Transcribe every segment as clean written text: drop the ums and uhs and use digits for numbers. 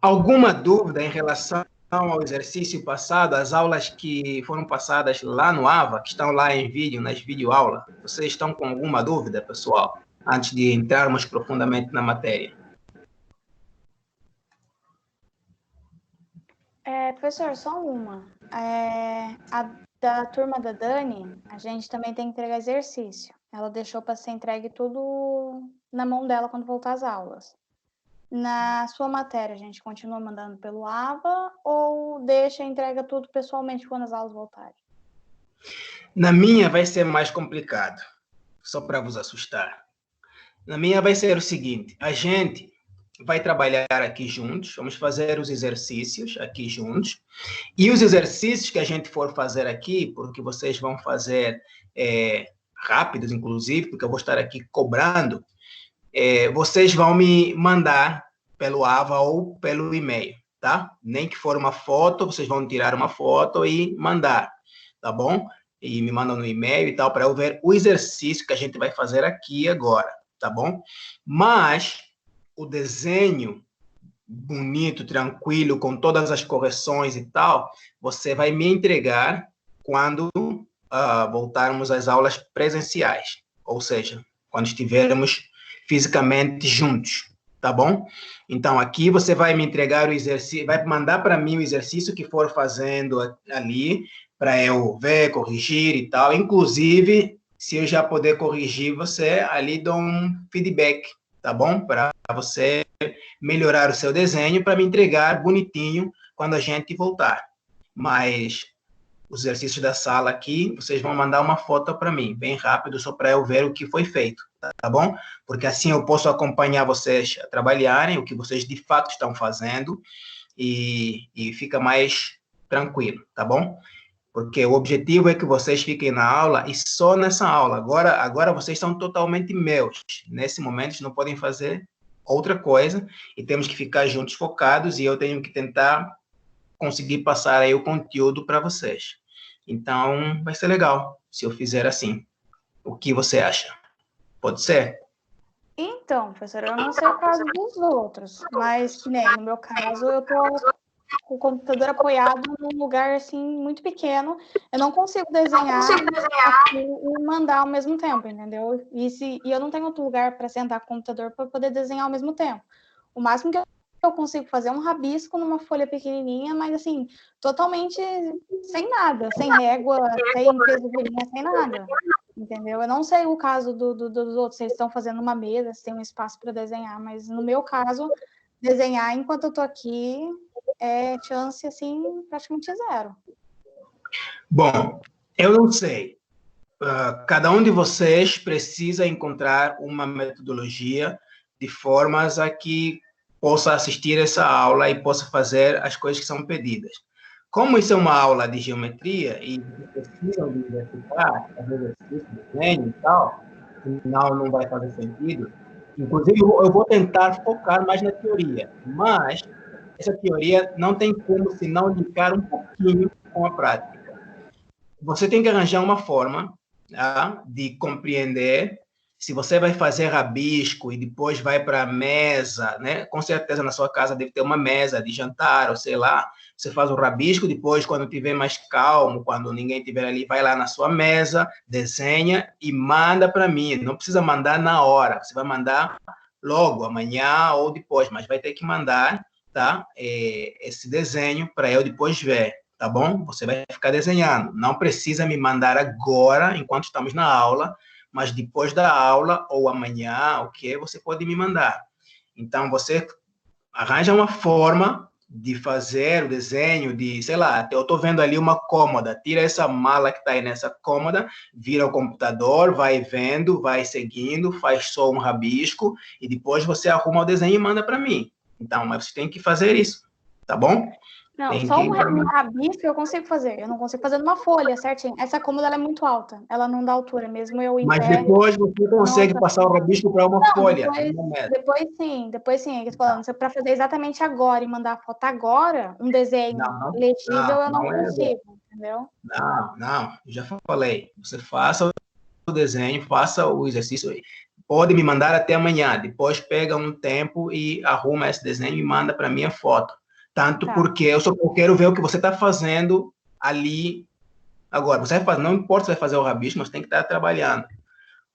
Alguma dúvida em relação ao exercício passado, as aulas que foram passadas lá no AVA, que estão lá em vídeo, nas videoaulas? Vocês estão com alguma dúvida, pessoal, antes de entrarmos profundamente na matéria? Professor, só uma. A da turma da Dani, a gente também tem que entregar exercício. Ela deixou para ser entregue tudo na mão dela quando voltar às aulas. Na sua matéria, a gente continua mandando pelo AVA ou deixa e entrega tudo pessoalmente quando as aulas voltarem? Na minha vai ser mais complicado, só para vos assustar. Na minha vai ser o seguinte, a gente vai trabalhar aqui juntos, vamos fazer os exercícios aqui juntos, e os exercícios que a gente for fazer aqui, porque vocês vão fazer rápidos, inclusive, porque eu vou estar aqui cobrando, vocês vão me mandar pelo AVA ou pelo e-mail, tá? Nem que for uma foto, vocês vão tirar uma foto e mandar, tá bom? E me mandam no e-mail e tal, para eu ver o exercício que a gente vai fazer aqui agora, tá bom? Mas o desenho bonito, tranquilo, com todas as correções e tal, você vai me entregar quando voltarmos às aulas presenciais, ou seja, quando estivermos fisicamente juntos, tá bom? Então, aqui você vai me entregar o exercício, vai mandar para mim o exercício que for fazendo ali, para eu ver, corrigir e tal. Inclusive, se eu já poder corrigir você, ali dou um feedback, tá bom? Para você melhorar o seu desenho, para me entregar bonitinho quando a gente voltar. Mas os exercícios da sala aqui, vocês vão mandar uma foto para mim, bem rápido, só para eu ver o que foi feito, tá bom? Porque assim eu posso acompanhar vocês a trabalharem, o que vocês de fato estão fazendo, e fica mais tranquilo, tá bom? Porque o objetivo é que vocês fiquem na aula e só nessa aula. Agora vocês são totalmente meus. Nesse momento, vocês não podem fazer outra coisa e temos que ficar juntos focados e eu tenho que tentar conseguir passar aí o conteúdo para vocês. Então, vai ser legal se eu fizer assim. O que você acha? Pode ser? Então, professora, eu não sei o caso dos outros, mas que nem no meu caso, eu tô com o computador apoiado num lugar assim muito pequeno, eu não consigo desenhar aqui e mandar ao mesmo tempo, entendeu? E eu não tenho outro lugar para sentar com o computador para poder desenhar ao mesmo tempo. O máximo que eu consigo fazer é um rabisco numa folha pequenininha, mas assim, totalmente sem nada, sem régua, sem peso de linha, sem nada. Entendeu? Eu não sei o caso dos outros, se eles estão fazendo uma mesa, se tem um espaço para desenhar, mas no meu caso, desenhar enquanto eu tô aqui é chance, assim, praticamente zero. Bom, eu não sei. Cada um de vocês precisa encontrar uma metodologia de formas a que possa assistir essa aula e possa fazer as coisas que são pedidas. Como isso é uma aula de geometria e precisam de exercitar, fazer exercício, desenho e tal, senão não vai fazer sentido. Inclusive, eu vou tentar focar mais na teoria, mas essa teoria não tem como se não linkar um pouquinho com a prática. Você tem que arranjar uma forma de compreender. Se você vai fazer rabisco e depois vai para a mesa, né? Com certeza na sua casa deve ter uma mesa de jantar, ou sei lá. Você faz o rabisco, depois, quando estiver mais calmo, quando ninguém estiver ali, vai lá na sua mesa, desenha e manda para mim. Não precisa mandar na hora, você vai mandar logo, amanhã ou depois, mas vai ter que mandar, tá? Esse desenho para eu depois ver. Tá bom? Você vai ficar desenhando. Não precisa me mandar agora, enquanto estamos na aula, mas depois da aula ou amanhã, ok? Você pode me mandar. Então, você arranja uma forma de fazer o desenho de, sei lá, eu estou vendo ali uma cômoda, tira essa mala que está aí nessa cômoda, vira o computador, vai vendo, vai seguindo, faz só um rabisco e depois você arruma o desenho e manda para mim. Então, mas você tem que fazer isso, tá bom? Não, só um rabisco eu consigo fazer. Eu não consigo fazer numa folha, certinho. Essa cômoda ela é muito alta. Ela não dá altura, mesmo eu em Mas pé. depois você consegue passar o rabisco para uma folha. Depois sim. Eu tô falando, se para fazer exatamente agora e mandar a foto agora, um desenho legível eu não consigo, entendeu? Não, já falei. Você faça o desenho, faça o exercício. pode me mandar até amanhã. Depois pega um tempo e arruma esse desenho e manda para mim a foto. Tanto porque eu só quero ver o que você está fazendo ali agora. Você vai fazer, não importa se vai fazer o rabisco, mas tem que estar trabalhando.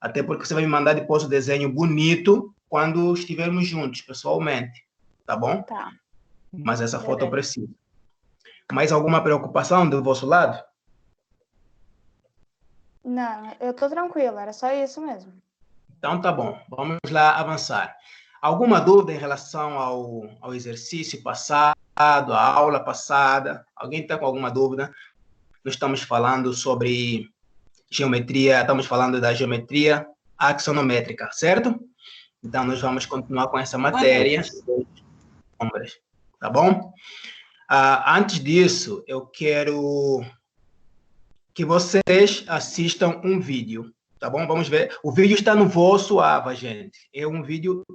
Até porque você vai me mandar depois o desenho bonito quando estivermos juntos, pessoalmente. Tá bom? Tá. Mas essa foto eu preciso. Mais alguma preocupação do vosso lado? Não, eu tô tranquila, era só isso mesmo. Então tá bom, vamos lá avançar. Alguma dúvida em relação ao exercício passado, à aula passada? Alguém está com alguma dúvida? Nós estamos falando sobre geometria, estamos falando da geometria axonométrica, certo? Então nós vamos continuar com essa matéria, sombras, tá bom? Antes disso, eu quero que vocês assistam um vídeo, tá bom? Vamos ver. O vídeo está no vosso Ava, gente. É um vídeo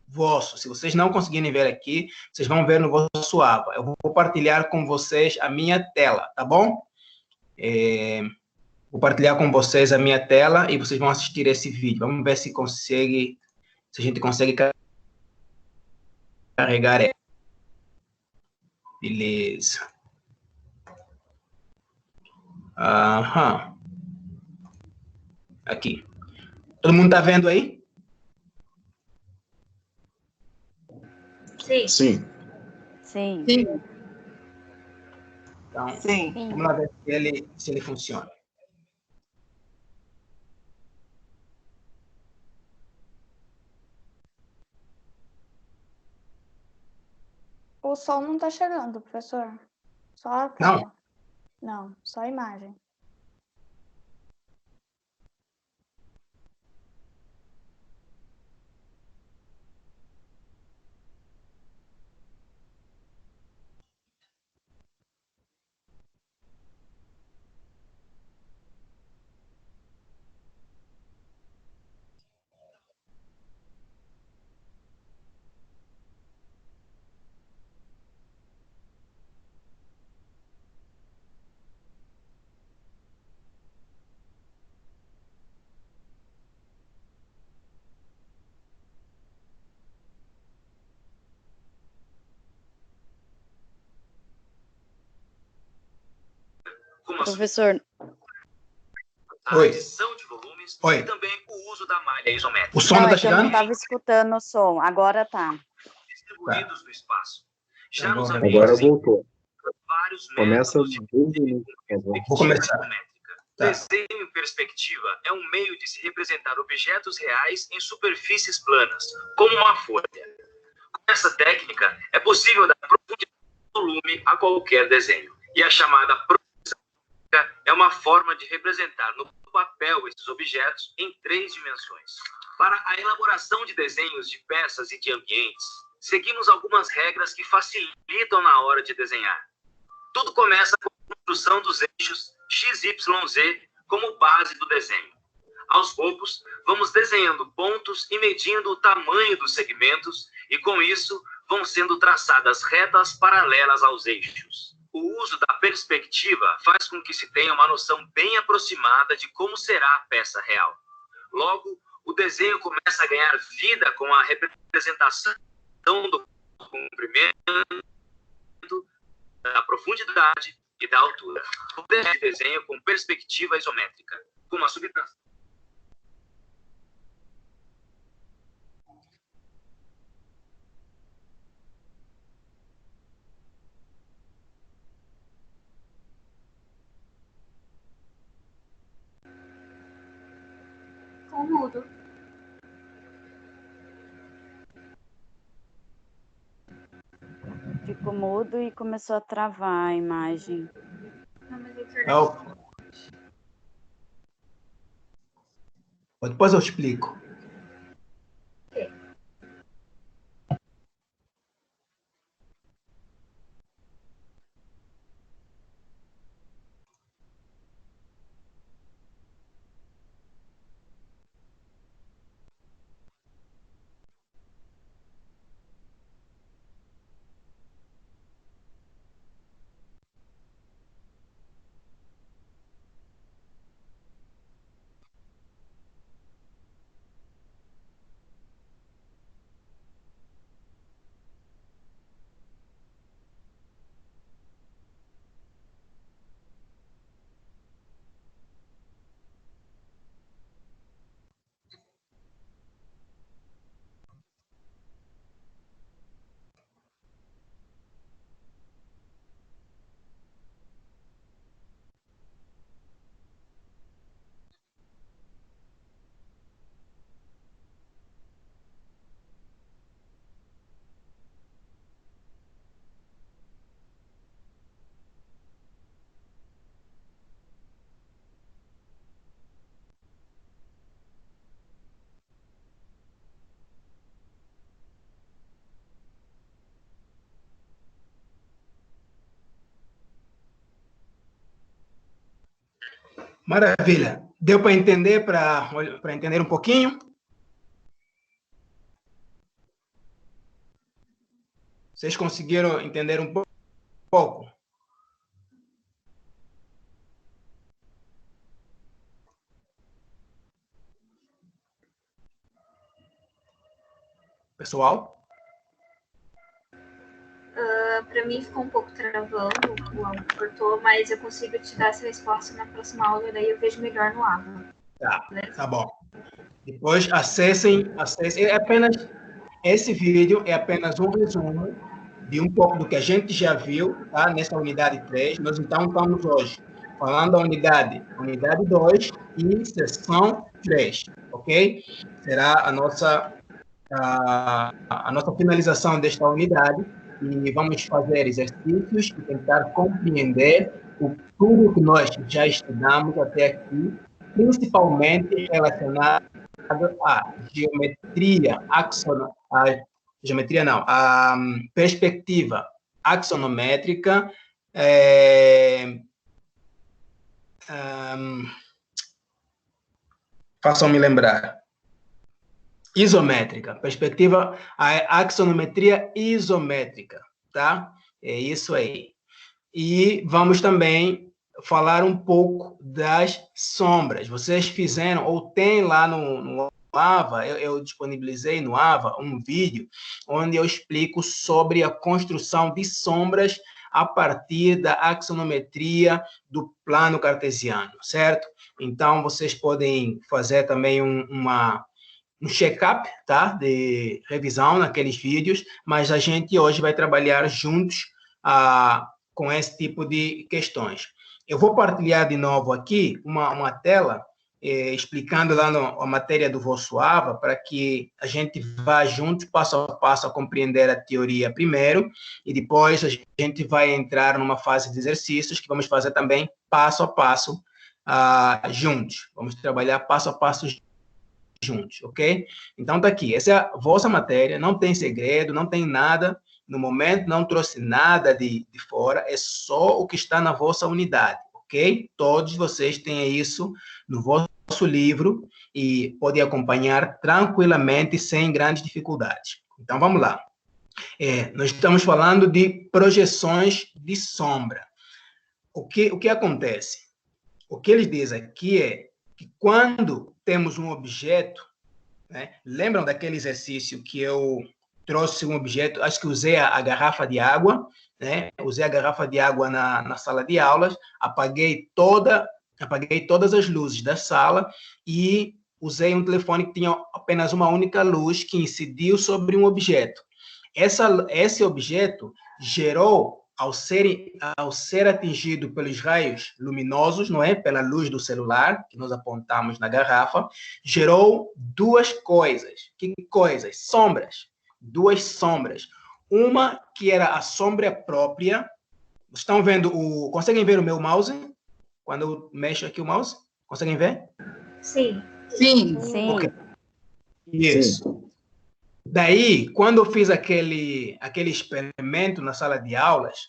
vosso. Se vocês não conseguirem ver aqui, vocês vão ver no vosso Ava. Eu vou compartilhar com vocês a minha tela, tá bom? Vou partilhar com vocês a minha tela e vocês vão assistir esse vídeo. Vamos ver se a gente consegue carregar ele. Beleza. Aham. Aqui. Todo mundo está vendo aí? Sim. Sim. Sim. Então, Sim. vamos lá ver se ele funciona. O som não tá chegando, professor. Só a tela. Não, só a imagem. Professor. A adição de volumes e também o uso da malha isométrica. O som não está Eu não chegando? estava escutando o som, agora tá. Distribuídos no espaço. Já Agora- nos Agora ambientes voltou. vários Começa métodos de 2 minutos, por favor. Vou começar. isométrica. Tá. Desenho em perspectiva é um meio de se representar objetos reais em superfícies planas, como uma folha. Com essa técnica, é possível dar profundidade e volume a qualquer desenho. E a chamada projeção é uma forma de representar no papel esses objetos em 3 dimensões. Para a elaboração de desenhos de peças e de ambientes, seguimos algumas regras que facilitam na hora de desenhar. Tudo começa com a construção dos eixos X, Y, Z como base do desenho. Aos poucos, vamos desenhando pontos e medindo o tamanho dos segmentos e, com isso, vão sendo traçadas retas paralelas aos eixos. O uso da perspectiva faz com que se tenha uma noção bem aproximada de como será a peça real. Logo, o desenho começa a ganhar vida com a representação do comprimento, da profundidade e da altura. O desenho com perspectiva isométrica, com uma subtração. Com mudo. Ficou mudo e começou a travar a imagem. Não, mas a internet. Não. Depois eu explico. Maravilha. Deu para entender, para entender um pouquinho? Vocês conseguiram entender um pouco? Pessoal? Para mim ficou um pouco travando, o áudio cortou, mas eu consigo te dar essa resposta na próxima aula, daí eu vejo melhor no AVA. Tá bom. Depois acessem. Esse vídeo é apenas um resumo de um pouco do que a gente já viu, tá? Nessa unidade 3. Nós, então, estamos hoje falando da unidade 2 e sessão 3, ok? Será a nossa finalização desta unidade e vamos fazer exercícios e tentar compreender tudo que nós já estudamos até aqui, principalmente relacionado à geometria a perspectiva axonométrica, façam-me lembrar, isométrica, perspectiva, a axonometria isométrica, tá? É isso aí. E vamos também falar um pouco das sombras. Vocês fizeram, ou tem lá no AVA, eu disponibilizei no AVA um vídeo onde eu explico sobre a construção de sombras a partir da axonometria do plano cartesiano, certo? Então, vocês podem fazer também um check-up, tá? De revisão naqueles vídeos, mas a gente hoje vai trabalhar juntos com esse tipo de questões. Eu vou partilhar de novo aqui uma tela explicando lá a matéria do vosso AVA para que a gente vá juntos, passo a passo, a compreender a teoria primeiro e depois a gente vai entrar numa fase de exercícios que vamos fazer também passo a passo juntos. Vamos trabalhar passo a passo juntos, ok? Então, tá aqui. Essa é a vossa matéria, não tem segredo, não tem nada. No momento, não trouxe nada de fora, é só o que está na vossa unidade, ok? Todos vocês têm isso no vosso livro e podem acompanhar tranquilamente, sem grandes dificuldades. Então, vamos lá. Nós estamos falando de projeções de sombra. O que acontece? O que eles dizem aqui é que quando temos um objeto, né, lembram daquele exercício que eu trouxe um objeto, acho que usei a garrafa de água, né? Usei a garrafa de água na sala de aulas, apaguei todas as luzes da sala e usei um telefone que tinha apenas uma única luz que incidiu sobre um objeto. Esse objeto gerou, ao ser atingido pelos raios luminosos, não é? Pela luz do celular, que nós apontamos na garrafa, gerou duas coisas. Que coisas? Sombras. Duas sombras. Uma que era a sombra própria. Vocês estão vendo conseguem ver o meu mouse? Quando eu mexo aqui o mouse? Conseguem ver? Sim. Sim. Sim. Okay. Isso. Sim. Daí, quando eu fiz aquele experimento na sala de aulas,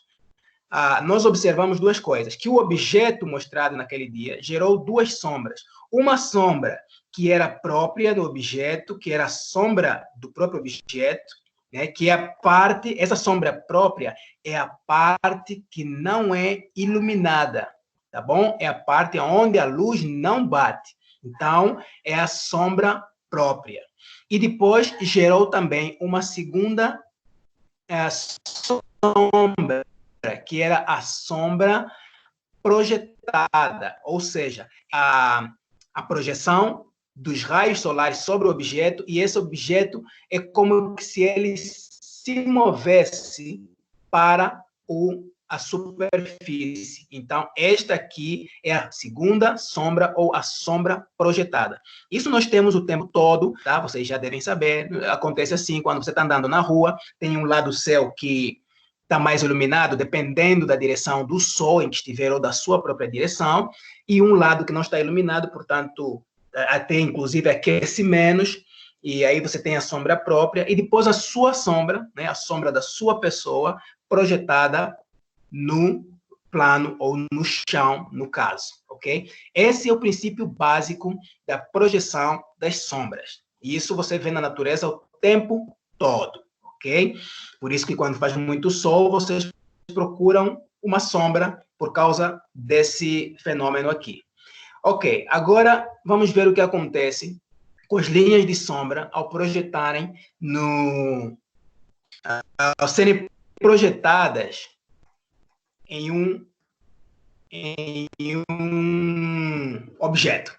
nós observamos duas coisas. Que o objeto mostrado naquele dia gerou duas sombras. Uma sombra que era própria do objeto, que era a sombra do próprio objeto, né, que é a parte, essa sombra própria é a parte que não é iluminada, tá bom? É a parte onde a luz não bate. Então, é a sombra própria. E depois gerou também uma segunda sombra, que era a sombra projetada, ou seja, a projeção dos raios solares sobre o objeto, e esse objeto é como se ele se movesse para a superfície. Então, esta aqui é a segunda sombra ou a sombra projetada. Isso nós temos o tempo todo, tá? Vocês já devem saber. Acontece assim, quando você está andando na rua, tem um lado do céu que está mais iluminado, dependendo da direção do sol em que estiver ou da sua própria direção, e um lado que não está iluminado, portanto, até inclusive aquece menos, e aí você tem a sombra própria, e depois a sua sombra, né, a sombra da sua pessoa, projetada no plano ou no chão, no caso, ok? Esse é o princípio básico da projeção das sombras. E isso você vê na natureza o tempo todo, ok? Por isso que quando faz muito sol, vocês procuram uma sombra por causa desse fenômeno aqui. Ok, agora vamos ver o que acontece com as linhas de sombra ao projetarem ao serem projetadas em um objeto.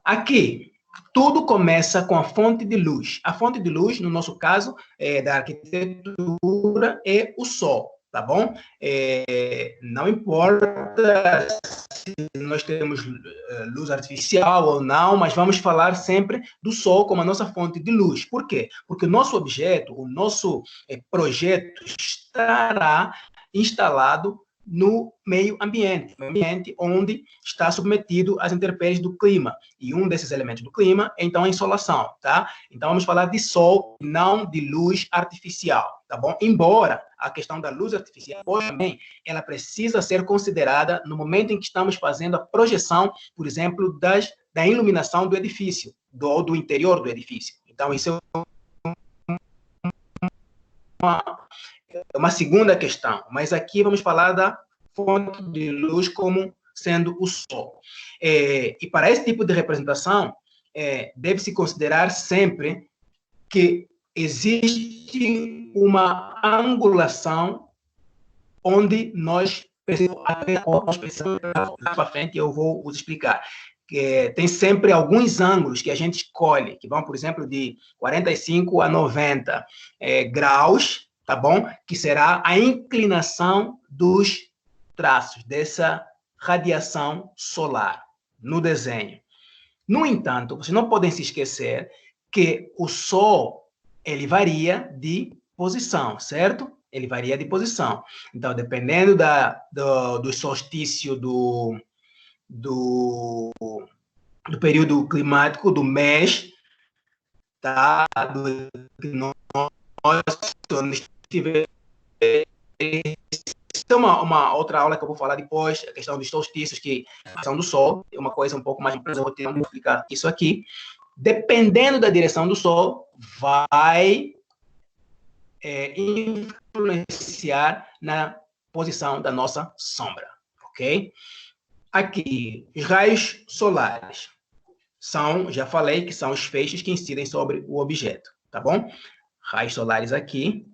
Aqui, tudo começa com a fonte de luz. A fonte de luz, no nosso caso, da arquitetura, é o Sol, tá bom? Não importa se nós temos luz artificial ou não, mas vamos falar sempre do Sol como a nossa fonte de luz. Por quê? Porque o nosso objeto, o nosso projeto estará instalado no meio ambiente onde está submetido às intempéries do clima. E um desses elementos do clima é, então, a insolação, tá? Então, vamos falar de sol, não de luz artificial, tá bom? Embora a questão da luz artificial também, ela precisa ser considerada no momento em que estamos fazendo a projeção, por exemplo, da iluminação do edifício, do interior do edifício. Então, isso é uma segunda questão, mas aqui vamos falar da fonte de luz como sendo o Sol. E para esse tipo de representação, deve-se considerar sempre que existe uma angulação onde nós precisamos para frente, eu vou vos explicar. Tem sempre alguns ângulos que a gente escolhe, que vão, por exemplo, de 45 a 90 graus, tá bom? Que será a inclinação dos traços dessa radiação solar no desenho. No entanto, vocês não podem se esquecer que o Sol, ele varia de posição, certo? Ele varia de posição. Então, dependendo do solstício do período climático, do mês, tá? Do que nós estiver. Isso é uma outra aula que eu vou falar depois, a questão dos solstícios, que são do Sol, é uma coisa um pouco mais, eu vou ter que explicar isso aqui. Dependendo da direção do Sol, vai influenciar na posição da nossa sombra, ok? Aqui, os raios solares são, já falei, que são os feixes que incidem sobre o objeto, tá bom? Raios solares aqui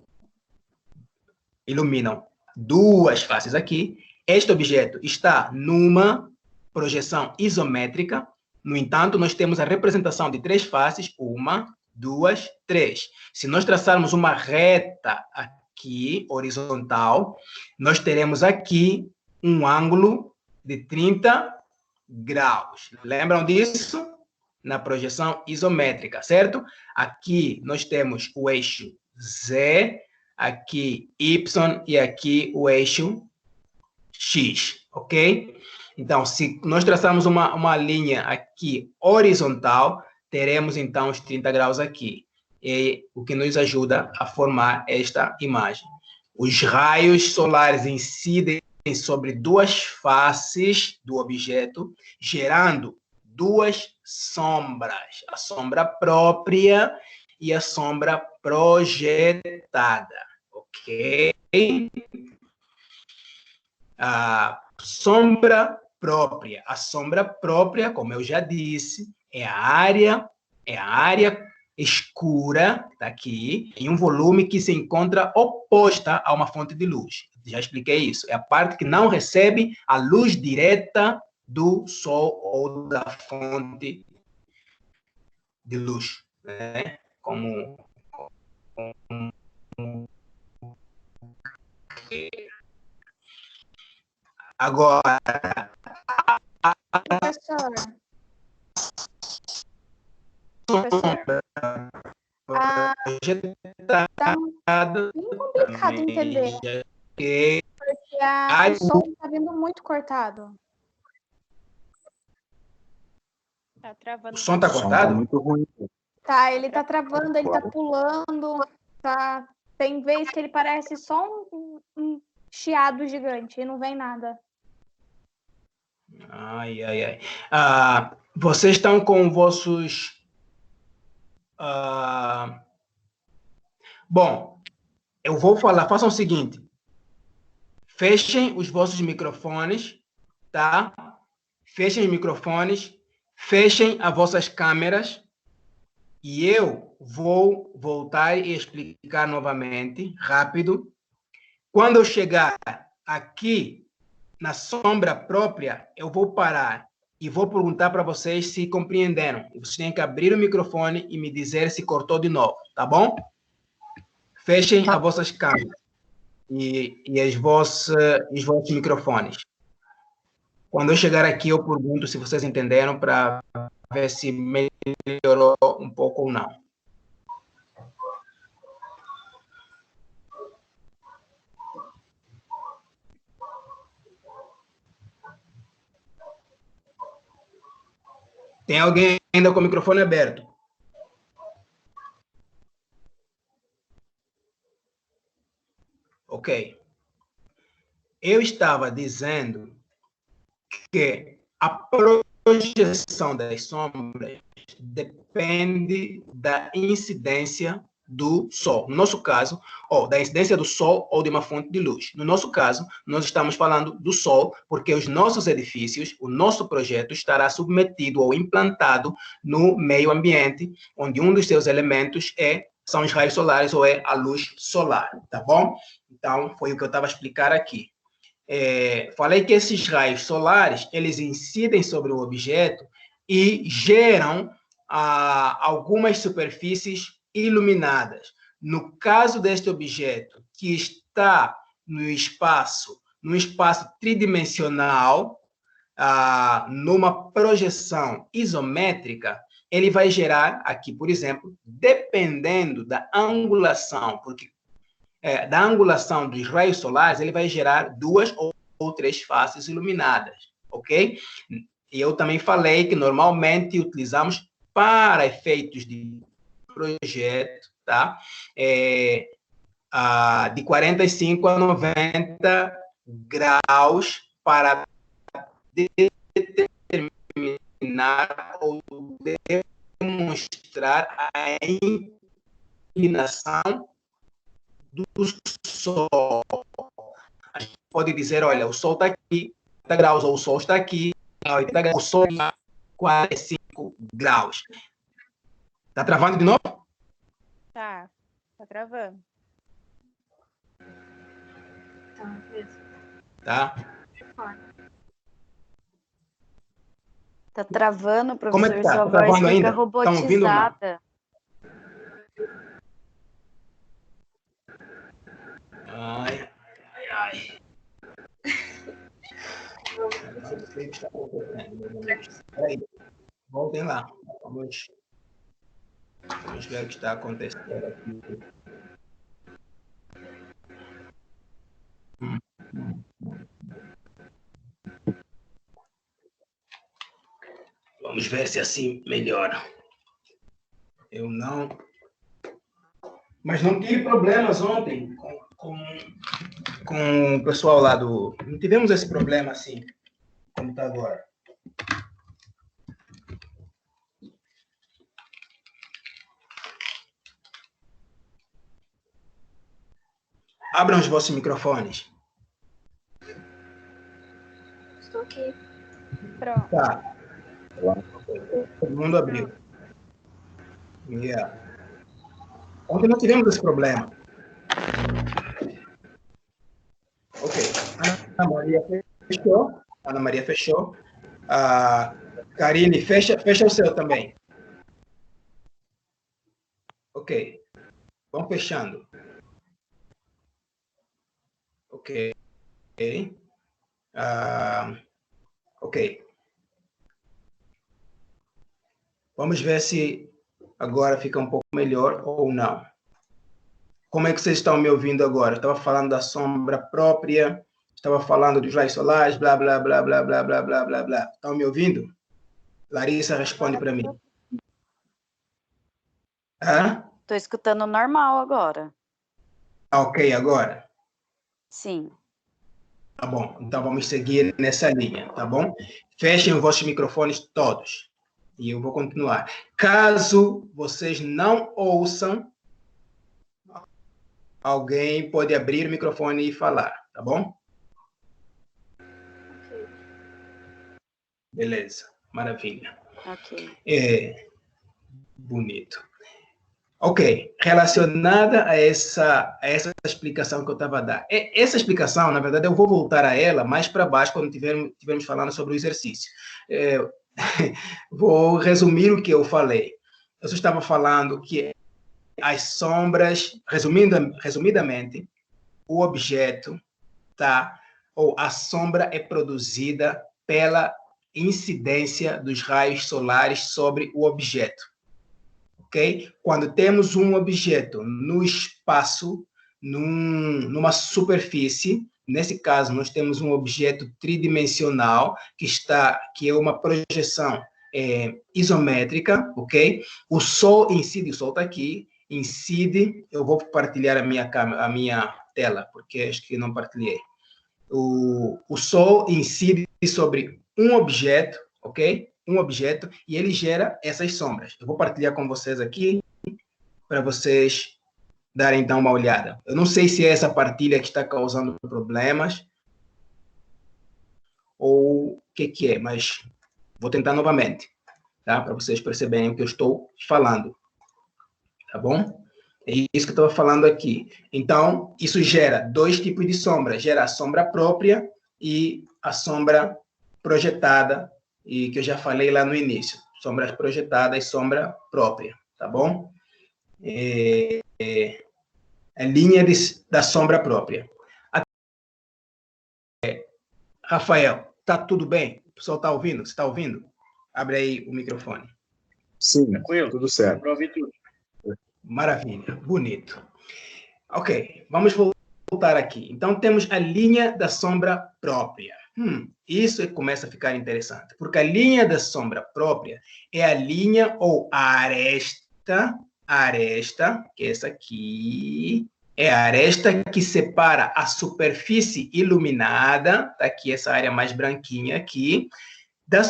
iluminam duas faces aqui. Este objeto está numa projeção isométrica. No entanto, nós temos a representação de três faces, 1, 2, 3. Se nós traçarmos uma reta aqui, horizontal, nós teremos aqui um ângulo de 30 graus. Lembram disso? Na projeção isométrica, certo? Aqui nós temos o eixo Z, aqui Y e aqui o eixo X, ok? Então, se nós traçarmos uma linha aqui horizontal, teremos então os 30 graus aqui, o que nos ajuda a formar esta imagem. Os raios solares incidem sobre duas faces do objeto, gerando duas sombras, a sombra própria e a sombra projetada, ok? A sombra própria, como eu já disse, é a área escura, tá aqui, em um volume que se encontra oposta a uma fonte de luz. Já expliquei isso. É a parte que não recebe a luz direta do Sol ou da fonte de luz, né? Agora, Professor, tá bem complicado entender, porque o som está vindo muito cortado. Tá travando. O som está cortado? Muito ruim. Tá, ele tá travando, ele tá pulando, tá. Tem vez que ele parece só um chiado gigante e não vem nada. Ai, ai, ai. Vocês estão com vossos... Bom, eu vou falar, façam o seguinte. Fechem os vossos microfones, tá? Fechem os microfones, fechem as vossas câmeras e eu vou voltar e explicar novamente, rápido. Quando eu chegar aqui na sombra própria, eu vou parar e vou perguntar para vocês se compreenderam. Vocês têm que abrir o microfone e me dizer se cortou de novo, tá bom? Fechem as vossas câmeras e os vossos microfones. Quando eu chegar aqui, eu pergunto se vocês entenderam para ver se melhorou um pouco ou não. Tem alguém ainda com o microfone aberto? Ok. Eu estava dizendo que a projeção das sombras depende da incidência do Sol. No nosso caso, ou da incidência do Sol ou de uma fonte de luz. No nosso caso, nós estamos falando do Sol, porque os nossos edifícios, o nosso projeto estará submetido ou implantado no meio ambiente, onde um dos seus elementos são os raios solares ou é a luz solar, tá bom? Então, foi o que eu estava a explicar aqui. Falei que esses raios solares, eles incidem sobre o objeto e geram algumas superfícies iluminadas. No caso deste objeto, que está no espaço tridimensional, numa projeção isométrica, ele vai gerar aqui, por exemplo, dependendo da angulação, porque da angulação dos raios solares, ele vai gerar 2 ou 3 faces iluminadas, ok? E eu também falei que normalmente utilizamos para efeitos de projeto, tá? De 45 a 90 graus para determinar ou demonstrar a inclinação do Sol. A gente pode dizer, olha, o Sol está aqui, 80 graus, ou o Sol está aqui, 80 graus, o Sol está 45 graus. Está travando de novo? Tá travando. Tá, beleza. Tá. Tá travando, professor, Como é que tá? sua Tá voz travando fica ainda? Estão ouvindo ou não? robotizada. Ai, ai, ai. Não sei o que está acontecendo, meus amigos. Peraí, voltem lá. Vamos ver o que está acontecendo aqui. Vamos ver se assim melhora. Eu não... Mas não tive problemas ontem com o pessoal lá do... Não tivemos esse problema assim, como está agora. Abram os vossos microfones. Estou aqui. Pronto. Tá. Todo mundo abriu. Yeah. Ontem não tivemos esse problema. Ok. Ana Maria fechou. Ana Maria fechou. Karine, fecha o seu também. Ok. Vamos fechando. Ok. Ok. Vamos ver se agora fica um pouco melhor ou não. Como é que vocês estão me ouvindo agora? Estava falando da sombra própria, estava falando dos raios solares, blá, blá, blá, blá, blá, blá, blá, blá, blá. Estão me ouvindo? Larissa, responde para mim. Estou escutando normal agora. Ok, agora? Sim. Tá bom, então vamos seguir nessa linha, tá bom? Fechem os vossos microfones todos. E eu vou continuar. Caso vocês não ouçam, alguém pode abrir o microfone e falar, tá bom? Ok. Beleza, maravilha. Ok. Bonito. Ok, relacionada a essa explicação que eu estava a dar. Essa explicação, na verdade, eu vou voltar a ela mais para baixo, quando tivermos falando sobre o exercício. Vou resumir o que eu falei. Eu só estava falando que as sombras, resumidamente, o objeto, tá? Ou a sombra é produzida pela incidência dos raios solares sobre o objeto. Ok? Quando temos um objeto no espaço, numa superfície, nesse caso nós temos um objeto tridimensional que é uma projeção isométrica, ok? O Sol incide, o Sol está aqui, incide. Eu vou partilhar a minha tela, porque acho que não partilhei. O Sol incide sobre um objeto, ok? Um objeto, e ele gera essas sombras. Eu vou partilhar com vocês aqui, para vocês darem então uma olhada. Eu não sei se é essa partilha que está causando problemas, ou o que é, mas vou tentar novamente, tá? Para vocês perceberem o que eu estou falando, tá bom? É isso que eu estava falando aqui. Então, isso gera dois tipos de sombra. Gera a sombra própria e a sombra projetada, e que eu já falei lá no início. Sombras projetadas e sombra própria, tá bom? A linha da sombra própria. Rafael, tá tudo bem? O pessoal está ouvindo? Você está ouvindo? Abre aí o microfone. Sim, Tranquilo? tudo certo. Para ouvir tudo. Maravilha, bonito. Ok, vamos voltar aqui. Então, temos a linha da sombra própria. Isso é que começa a ficar interessante, porque a linha da sombra própria é a linha ou a aresta, que é essa aqui, é a aresta que separa a superfície iluminada, tá aqui essa área mais branquinha aqui, da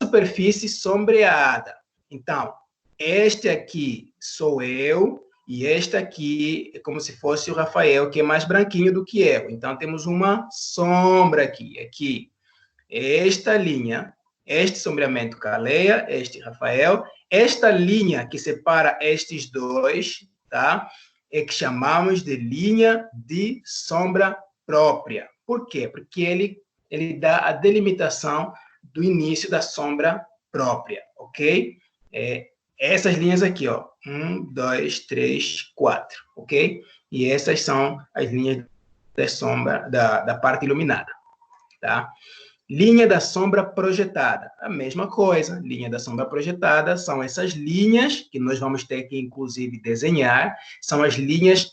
superfície sombreada. Então, este aqui sou eu, e este aqui é como se fosse o Rafael, que é mais branquinho do que eu. Então, temos uma sombra aqui. Esta linha, este sombreamento Caleia, este Rafael, esta linha que separa estes dois, tá? É que chamamos de linha de sombra própria. Por quê? Porque ele dá a delimitação do início da sombra própria, ok? Essas linhas aqui, ó, 1, 2, 3, 4, ok? E essas são as linhas da sombra, da parte iluminada, tá? Linha da sombra projetada, a mesma coisa. Linha da sombra projetada são essas linhas que nós vamos ter que, inclusive, desenhar. São as linhas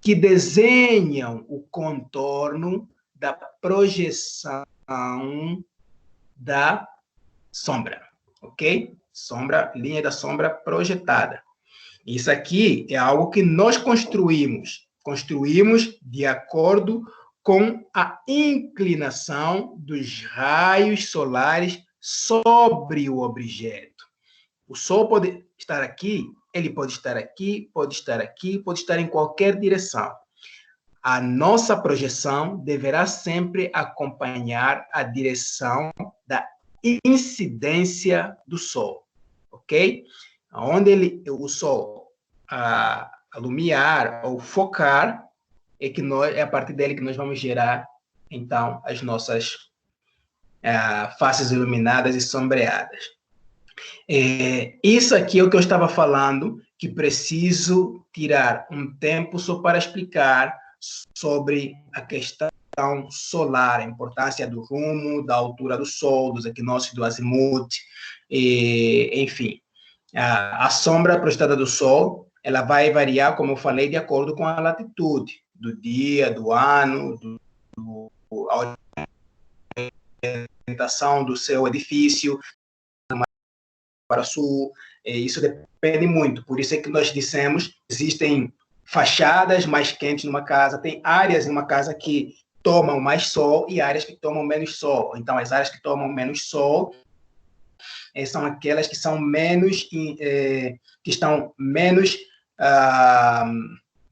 que desenham o contorno da projeção da sombra, ok? Linha da sombra projetada. Isso aqui é algo que nós construímos de acordo com a inclinação dos raios solares sobre o objeto. O Sol pode estar aqui, ele pode estar aqui, pode estar aqui, pode estar em qualquer direção. A nossa projeção deverá sempre acompanhar a direção da incidência do Sol, ok? Onde o Sol alumiar ou focar, é a partir dele que nós vamos gerar, então, as nossas faces iluminadas e sombreadas. Isso aqui é o que eu estava falando, que preciso tirar um tempo só para explicar sobre a questão solar, a importância do rumo, da altura do Sol, dos equinócios do azimuth, enfim. A sombra projetada do Sol, ela vai variar, como eu falei, de acordo com a latitude do dia, do ano, a orientação do seu edifício, para sul, isso depende muito. Por isso é que nós dissemos, existem fachadas mais quentes numa casa, tem áreas numa casa que tomam mais sol e áreas que tomam menos sol. Então, as áreas que tomam menos sol são aquelas que são menos, que estão menos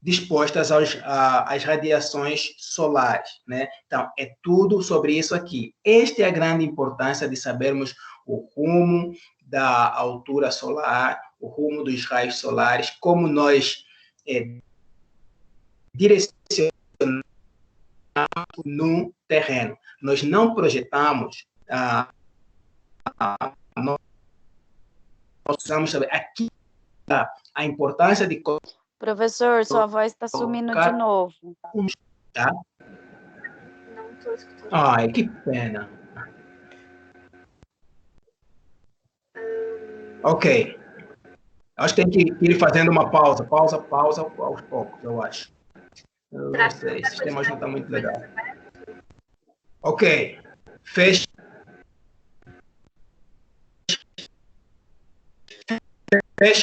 dispostas às radiações solares, né? Então, é tudo sobre isso aqui. Esta é a grande importância de sabermos o rumo da altura solar, o rumo dos raios solares, como nós direcionamos no terreno. Nós não projetamos, nós precisamos saber aqui a importância de Professor, sua voz está sumindo de novo. Tá? Não estou escutando. Ai, que pena. Ok. Acho que tem que ir fazendo uma pausa aos poucos, eu acho. Eu não sei, o sistema hoje não está muito legal. Ok. Feche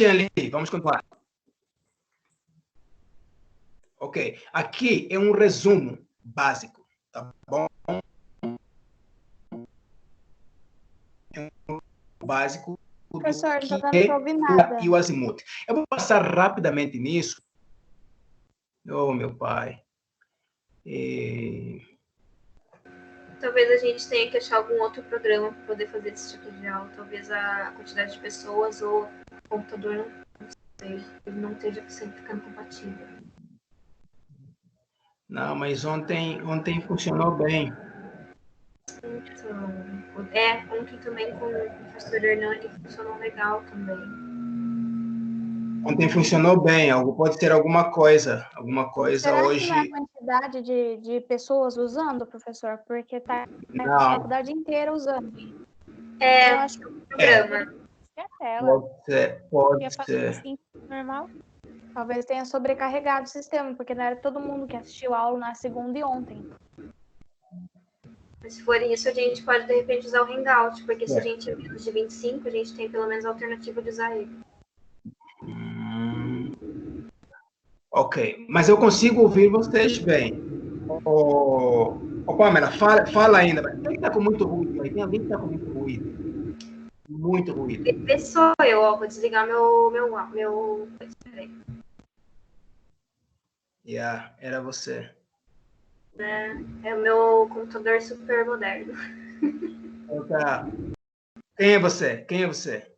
ali, vamos continuar. Ok. Aqui é um resumo básico, tá bom? É um básico do Professor, não que está dando para ouvir nada. e o azimuth. Eu vou passar rapidamente nisso. Oh, meu pai. Talvez a gente tenha que achar algum outro programa para poder fazer esse tipo de aula. Talvez a quantidade de pessoas ou o computador não esteja sempre ficando compatível. Não, mas ontem funcionou bem. Então, ontem também com o professor Hernani funcionou legal também. Ontem funcionou bem, pode ser alguma coisa Será hoje. que não é a quantidade de pessoas usando, professor? Porque está Não. a faculdade inteira usando. Eu acho que o programa. É a tela. Pode ser. Assim, normal. Talvez tenha sobrecarregado o sistema, porque não era todo mundo que assistiu a aula na segunda e ontem. Mas se for isso, a gente pode, de repente, usar o Hangout, porque se a gente é menos de 25, a gente tem pelo menos a alternativa de usar ele. Ok, mas eu consigo ouvir vocês bem. Pamela, fala ainda. Quem está com muito ruído aí? Tem alguém que está com muito ruído? Muito ruído. Esse sou eu, ó. Vou desligar meu... Yeah, era você. É o meu computador super moderno. Quem é você? Quem é você?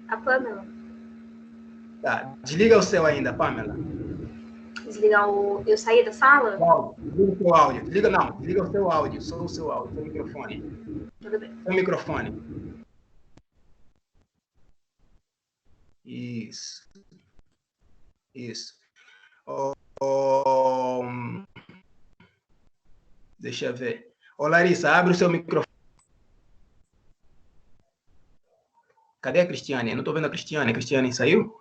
A Pamela. Tá, desliga o seu ainda, Pamela. Desligar eu saí da sala? Desliga o seu áudio. Desliga o seu áudio. Só o seu áudio, seu microfone. Tudo bem. Seu microfone. Isso. Deixa eu ver. Ô, Larissa, abre o seu microfone. Cadê a Cristiane? Eu não estou vendo a Cristiane. A Cristiane saiu?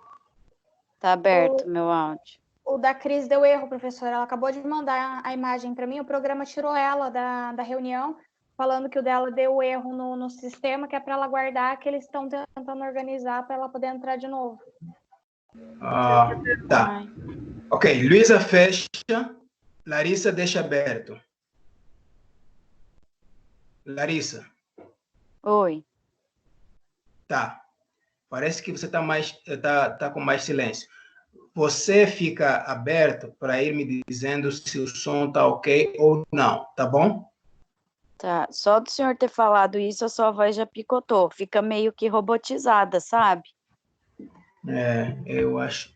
Tá aberto meu áudio. O da Cris deu erro, professor. Ela acabou de mandar a imagem para mim. O programa tirou ela da reunião, falando que o dela deu erro no sistema, que é para ela guardar, que eles estão tentando organizar para ela poder entrar de novo. Tá. Ok, Luísa fecha. Larissa deixa aberto. Larissa. Oi. Tá. Parece que você tá com mais silêncio. Você fica aberto para ir me dizendo se o som tá ok ou não, tá bom? Tá. Só do senhor ter falado isso, a sua voz já picotou. Fica meio que robotizada, sabe? Eu acho.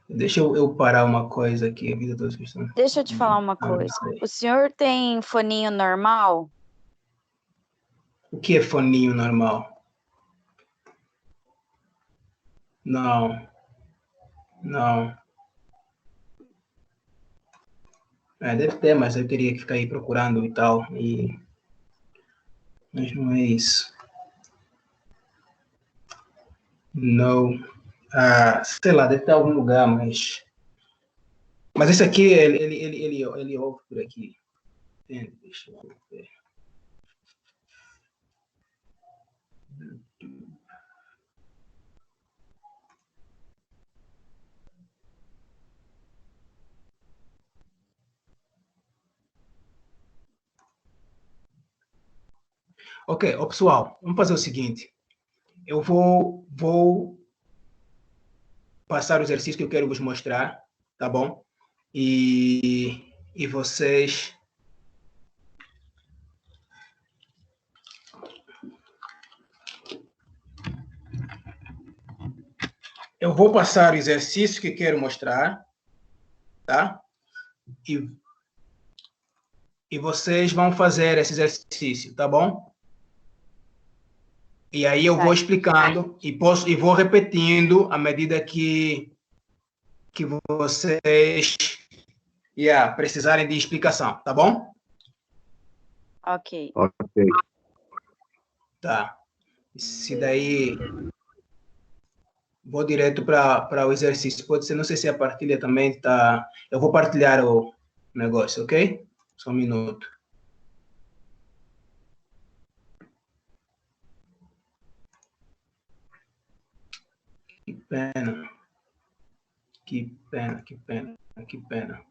Deixa eu parar uma coisa aqui. A vida toda questão. Deixa eu te falar uma coisa. O senhor tem foninho normal? O que é foninho normal? Não. Deve ter, mas eu teria que ficar aí procurando e tal. Mas não é isso. Não. Sei lá, deve ter algum lugar, mas esse aqui, ele ouve por aqui. Deixa eu ver. Ok, ó, pessoal, vamos fazer o seguinte. Eu vou passar o exercício que eu quero vos mostrar, tá bom? E vocês... Eu vou passar o exercício que quero mostrar, tá? E vocês vão fazer esse exercício, tá bom? E aí eu vou explicando e vou repetindo à medida que vocês precisarem de explicação, tá bom? Ok. Ok. Tá. Se daí vou direto para o exercício. Pode ser, não sei se a partilha também tá. Eu vou partilhar o negócio, ok? Só um minuto. Que pena. Que pena, que pena, que pena.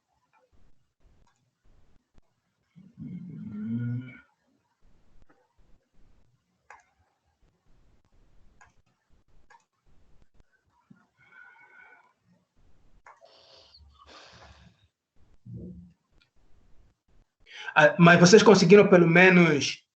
Mas vocês conseguiram pelo menos